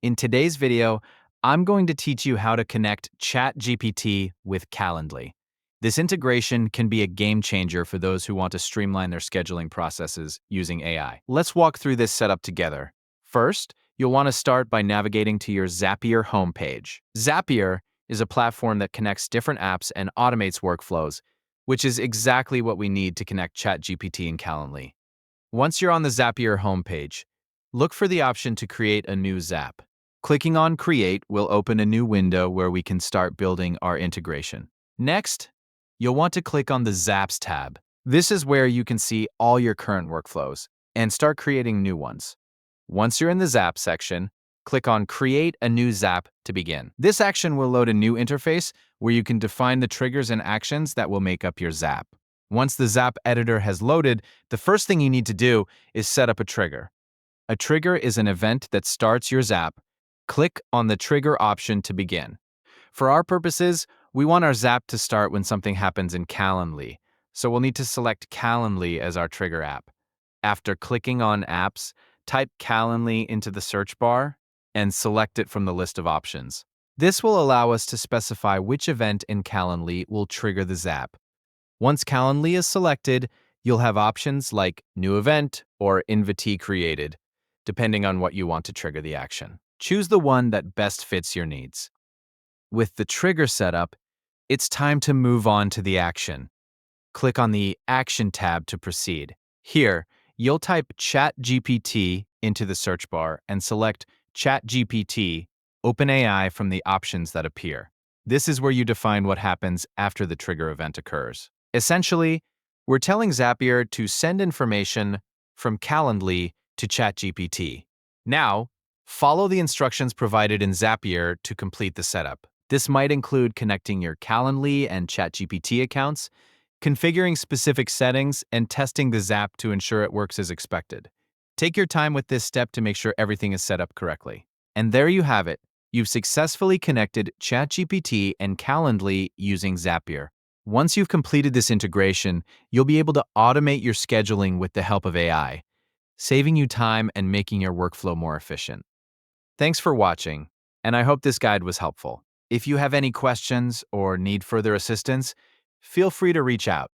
In today's video, I'm going to teach you how to connect ChatGPT with Calendly. This integration can be a game changer for those who want to streamline their scheduling processes using AI. Let's walk through this setup together. First, you'll want to start by navigating to your Zapier homepage. Zapier is a platform that connects different apps and automates workflows, which is exactly what we need to connect ChatGPT and Calendly. Once you're on the Zapier homepage, look for the option to create a new Zap. Clicking on Create will open a new window where we can start building our integration. Next, you'll want to click on the Zaps tab. This is where you can see all your current workflows and start creating new ones. Once you're in the Zap section, click on Create a new Zap to begin. This action will load a new interface where you can define the triggers and actions that will make up your Zap. Once the Zap editor has loaded, the first thing you need to do is set up a trigger. A trigger is an event that starts your Zap. Click on the trigger option to begin. For our purposes, we want our Zap to start when something happens in Calendly, so we'll need to select Calendly as our trigger app. After clicking on Apps, type Calendly into the search bar and select it from the list of options. This will allow us to specify which event in Calendly will trigger the Zap. Once Calendly is selected, you'll have options like New Event or Invitee Created, depending on what you want to trigger the action. Choose the one that best fits your needs. With the trigger setup, it's time to move on to the action. Click on the Action tab to proceed. Here, you'll type ChatGPT into the search bar and select ChatGPT OpenAI from the options that appear. This is where you define what happens after the trigger event occurs. Essentially, we're telling Zapier to send information from Calendly to ChatGPT. Now, follow the instructions provided in Zapier to complete the setup. This might include connecting your Calendly and ChatGPT accounts, configuring specific settings, and testing the Zap to ensure it works as expected. Take your time with this step to make sure everything is set up correctly. And there you have it. You've successfully connected ChatGPT and Calendly using Zapier. Once you've completed this integration, you'll be able to automate your scheduling with the help of AI, saving you time and making your workflow more efficient. Thanks for watching, and I hope this guide was helpful. If you have any questions or need further assistance, feel free to reach out.